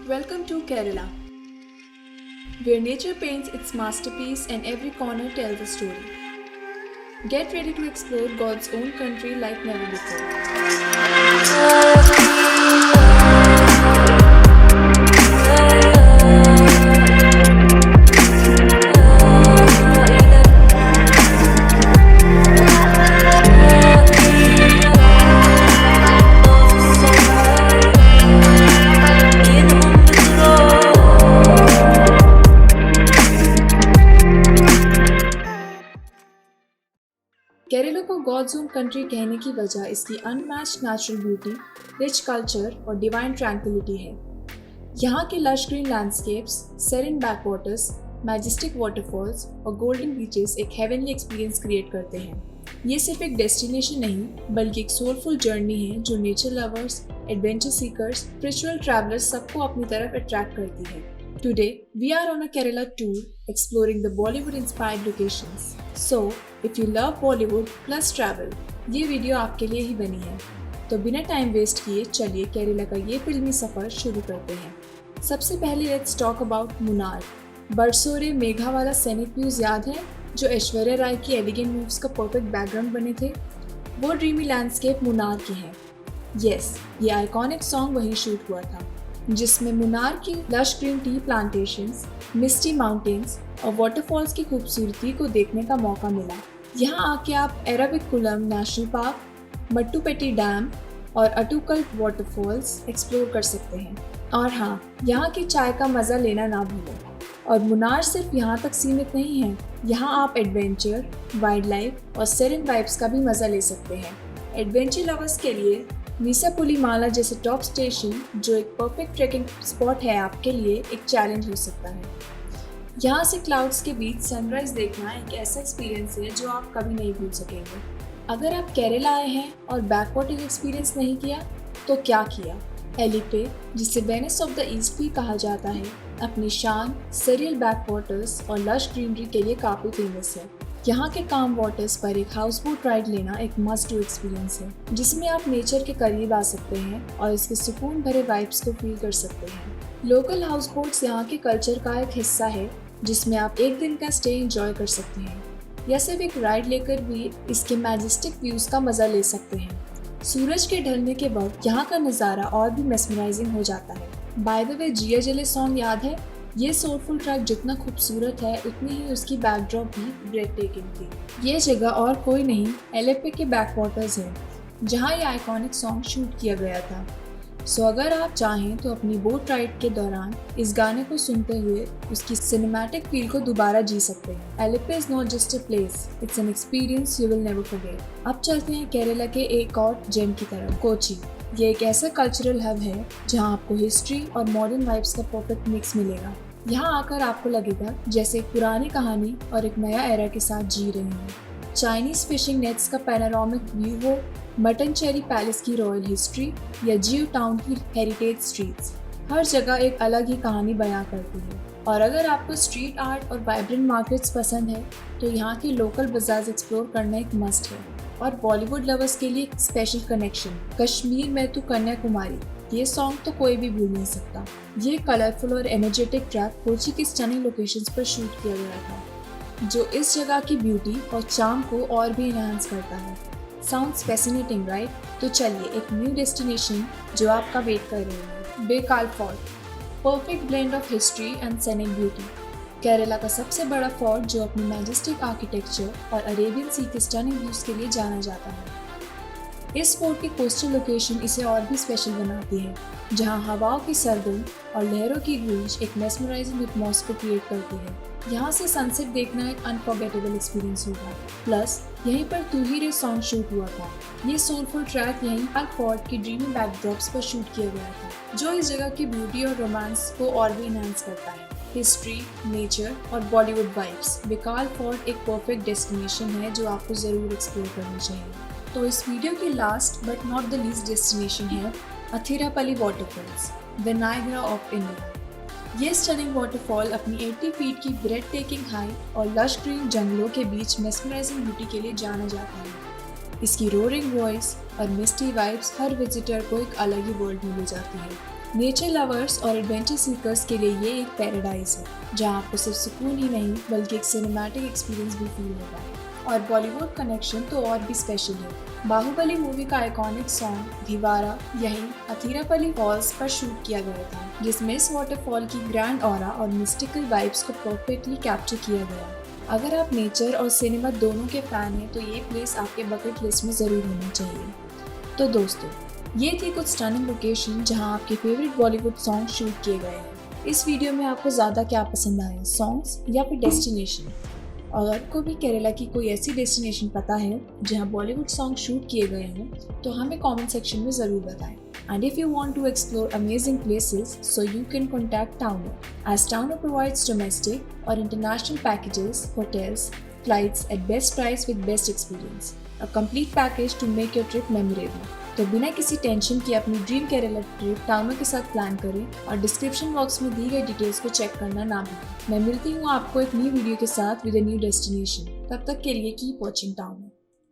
Welcome to Kerala, where nature paints its masterpiece and every corner tells a story. Get ready to explore God's own country like never before. Kerala को God's own country कहने की वजह इसकी unmatched natural beauty, rich culture और divine tranquility है। यहाँ के lush green landscapes, serene backwaters, majestic waterfalls और गोल्डन बीचेस एक हेवनली एक्सपीरियंस क्रिएट करते हैं। ये सिर्फ एक डेस्टिनेशन नहीं, बल्कि एक सोलफुल जर्नी है जो nature lovers, adventure seekers, spiritual travellers सबको अपनी तरफ अट्रैक्ट करती है। Today, we are on a Kerala tour exploring the Bollywood-inspired locations. So, if you love Bollywood plus travel, ये वीडियो आपके लिए ही बनी है। तो बिना टाइम वेस्ट किए चलिए केरला का ये फिल्मी सफ़र शुरू करते हैं। सबसे पहले लेट्स टॉक अबाउट मुन्नार। बरसोरे मेघा वाला सैनिक व्यूज याद है जो ऐश्वर्या राय की एलिगेंट मूव्स का परफेक्ट बैकग्राउंड बने थे? वो ड्रीमी लैंडस्केप मुन्नार की है। यस, ये आइकॉनिक सॉन्ग वहीं शूट हुआ था, जिसमें मुन्नार की लश ग्रीन टी प्लांटेशंस, मिस्टी माउंटेन्स और वाटरफॉल्स की खूबसूरती को देखने का मौका मिला। यहाँ आके आप Eravikulam national park, Mattupetty dam और अटुकल वाटरफॉल्स एक्सप्लोर कर सकते हैं। और हाँ, यहाँ की चाय का मज़ा लेना ना भूलें। और मुन्नार सिर्फ यहाँ तक सीमित नहीं है, यहाँ आप एडवेंचर, वाइल्ड लाइफ और सेरेन वाइब्स का भी मज़ा ले सकते हैं। एडवेंचर लवर्स के लिए मीसापुलीमाला जैसे टॉप स्टेशन, जो एक परफेक्ट ट्रेकिंग स्पॉट है, आपके लिए एक चैलेंज हो सकता है। यहाँ से क्लाउड्स के बीच सनराइज देखना एक ऐसा एक्सपीरियंस है जो आप कभी नहीं भूल सकेंगे। अगर आप केरला आए हैं और बैकवाटर एक्सपीरियंस नहीं किया तो क्या किया? एलिपे, जिसे वेनिस ऑफ द ईस्ट भी कहा जाता है, अपनी शान, सरियल बैकवाटर्स और लश ग्रीनरी के लिए काफ़ी फेमस है। यहाँ के काम वाटर्स पर एक हाउस बोट राइड लेना एक मस्ट डू एक्सपीरियंस है, जिसमें आप नेचर के करीब आ सकते हैं और इसके सुकून भरे वाइब्स को फील कर सकते हैं। लोकल हाउस बोट्स यहाँ के कल्चर का एक हिस्सा है, जिसमें आप एक दिन का स्टे एंजॉय कर सकते हैं या सिर्फ एक राइड लेकर भी इसके मैजेस्टिक व्यूज का मजा ले सकते हैं। सूरज के ढलने के वक्त यहाँ का नज़ारा और भी मेस्मराइजिंग हो जाता है। बाय द वे, जिया जले सॉन्ग याद है? ये सोलफुल ट्रैक जितना खूबसूरत है, उतनी ही उसकी बैकड्रॉप भी ब्रेथ टेकिंग थी। ये जगह और कोई नहीं, एलेपे के बैकवाटर्स है, जहाँ ये आइकॉनिक सॉन्ग शूट किया गया था। सो अगर आप चाहें तो अपनी बोट राइड के दौरान इस गाने को सुनते हुए उसकी सिनेमैटिक फील को दोबारा जी सकते हैं। Alleppey is not just a place, it's an experience you will never forget. अब चलते हैं केरला के एक और जेम की तरफ, कोची। ये एक ऐसा कल्चरल हब है जहाँ आपको हिस्ट्री और मॉडर्न वाइब्स का परफेक्ट मिक्स मिलेगा। यहाँ आकर आपको लगेगा जैसे एक पुरानी कहानी और एक नया एरा के साथ जी रहे हैं। चाइनीज फिशिंग नेट्स का पैनोरामिक व्यू हो, मटनचेरी पैलेस की रॉयल हिस्ट्री या जियो टाउन की हेरिटेज स्ट्रीट्स, हर जगह एक अलग ही कहानी बयां करती है। और अगर आपको स्ट्रीट आर्ट और वाइब्रेंट मार्केट्स पसंद है तो यहाँ के लोकल बाजार एक्सप्लोर करना एक मस्ट है। और बॉलीवुड लवर्स के लिए एक स्पेशल कनेक्शन, कश्मीर में तो कन्याकुमारी, ये सॉन्ग तो कोई भी भूल नहीं सकता। ये कलरफुल और एनर्जेटिक ट्रैक कोची की स्टनिंग लोकेशंस पर शूट किया गया था, जो इस जगह की ब्यूटी और चार्म को और भी एनहांस करता है। Sounds fascinating, right? तो चलिए एक न्यू डेस्टिनेशन जो आपका वेट कर रही है, Baikal fort. Perfect blend of history and scenic beauty. Kerala का सबसे बड़ा फोर्ट जो अपनी मैजेस्टिक आर्किटेक्चर और अरेबियन सी के स्टनिंग व्यूज के लिए जाना जाता है। इस फोर्ट की कोस्टल लोकेशन इसे और भी स्पेशल बनाती है, जहां हवाओं की सरगम और लहरों की गूंज एक मेस्मराइजिंग एटमॉस्फेयर को क्रिएट करती है। यहाँ से सनसेट देखना एक अनफॉरगेटेबल एक्सपीरियंस होगा। प्लस यहीं पर तू ही रे सॉन्ग शूट हुआ था। ये सोलफुल ट्रैक यहीं पर फोर्ट की ड्रीमी बैकड्रॉप्स पर शूट किया गया था, जो इस जगह की ब्यूटी और रोमांस को और भी एनहांस करता है। हिस्ट्री, नेचर और बॉलीवुड वाइब्स, बेकाल फोर्ट एक परफेक्ट डेस्टिनेशन है जो आपको ज़रूर एक्सप्लोर करनी चाहिए। तो इस वीडियो की last but not the least destination है Athirappilly waterfalls, the Niagara of India. ये स्टनिंग वाटरफॉल अपनी 80 फीट की ब्रेथ टेकिंग हाइट और लश ग्रीन जंगलों के बीच मेस्मराइजिंग ब्यूटी के लिए जाना जाता है। इसकी रोरिंग वॉइस, और मिस्टी वाइब्स हर विजिटर को एक अलग ही वर्ल्ड में ले जाती है। नेचर लवर्स और एडवेंचर सीकर्स के लिए ये एक पैराडाइज है, जहाँ आपको सिर्फ सुकून ही नहीं बल्कि एक सिनेमैटिक एक्सपीरियंस भी फील होगा। और बॉलीवुड कनेक्शन तो और भी स्पेशल है। बाहुबली मूवी का आइकॉनिक सॉन्ग दीवारा यहीं अथिरापल्ली फॉल्स पर शूट किया गया था, जिसमें इस वाटरफॉल की ग्रैंड ऑरा और मिस्टिकल वाइब्स को परफेक्टली कैप्चर किया गया। अगर आप नेचर और सिनेमा दोनों के फैन हैं तो ये प्लेस आपके बकेट लिस्ट में ज़रूर होना चाहिए। तो दोस्तों, ये थी कुछ स्टनिंग लोकेशन जहां आपके फेवरेट बॉलीवुड सॉन्ग शूट किए गए हैं। इस वीडियो में आपको ज़्यादा क्या पसंद आया, सॉन्ग्स या फिर डेस्टिनेशन? और आपको भी केरला की कोई ऐसी डेस्टिनेशन पता है जहां बॉलीवुड सॉन्ग शूट किए गए हों तो हमें कमेंट सेक्शन में ज़रूर बताएं। And if you want to explore amazing places, so you can contact Towner, as Towner provides domestic or international packages, hotels, flights at best price with best experience. A complete package to make your trip memorable. तो बिना किसी tension के अपनी dream Kerala trip टाउनर के साथ plan करें और description box में दी गई डिटेल्स को चेक करना ना भूलें। मैं मिलती हूँ आपको एक न्यू वीडियो के साथ विद अ न्यू डेस्टिनेशन। तब तक के लिए कीप वॉचिंग टाउनर।